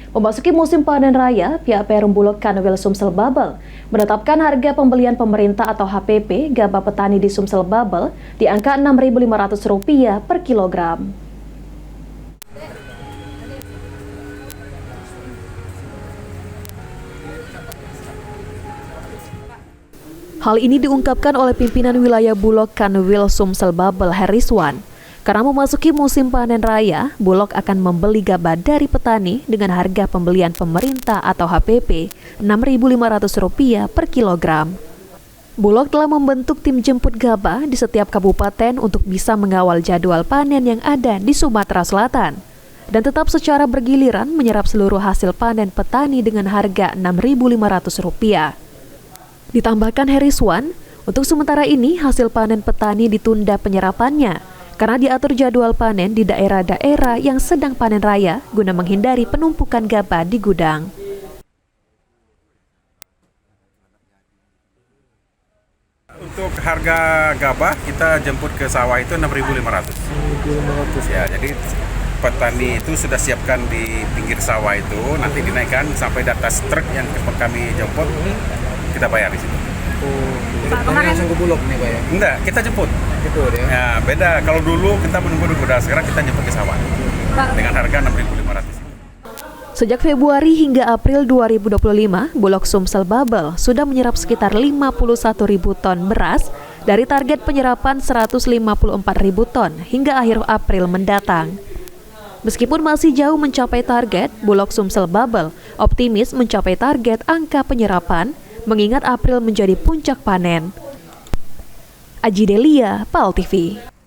Memasuki musim panen raya, pihak Perum Bulog Kanwil Sumsel Babel menetapkan harga pembelian pemerintah atau HPP gabah petani di Sumsel Babel di angka Rp6.500 per kilogram. Hal ini diungkapkan oleh pimpinan wilayah Bulog Kanwil Sumsel Babel Heriswan. Karena memasuki musim panen raya, Bulog akan membeli gabah dari petani dengan harga pembelian pemerintah atau HPP Rp6.500 per kilogram. Bulog telah membentuk tim jemput gabah di setiap kabupaten untuk bisa mengawal jadwal panen yang ada di Sumatera Selatan dan tetap secara bergiliran menyerap seluruh hasil panen petani dengan harga Rp6.500. Ditambahkan Heriswan, untuk sementara ini hasil panen petani ditunda penyerapannya karena diatur jadwal panen di daerah-daerah yang sedang panen raya guna menghindari penumpukan gabah di gudang. Untuk harga gabah kita jemput ke sawah itu Rp6.500. Ya, jadi petani itu sudah siapkan di pinggir sawah itu, nanti dinaikkan sampai di atas truk yang kami jemput, kita bayar di situ. Pak, kemarin langsung ke Bulog nih Pak ya? Enggak, kita jemput. Jemput ya? Ya, beda. Kalau dulu kita menunggu di gudang, sekarang kita jemput ke sawah. Pak, dengan harga Rp6.500. Sejak Februari hingga April 2025, Bulog Sumsel Babel sudah menyerap sekitar 51.000 ton beras dari target penyerapan 154.000 ton hingga akhir April mendatang. Meskipun masih jauh mencapai target, Bulog Sumsel Babel optimis mencapai target angka penyerapan mengingat April menjadi puncak panen. Aji Delia, PAL TV.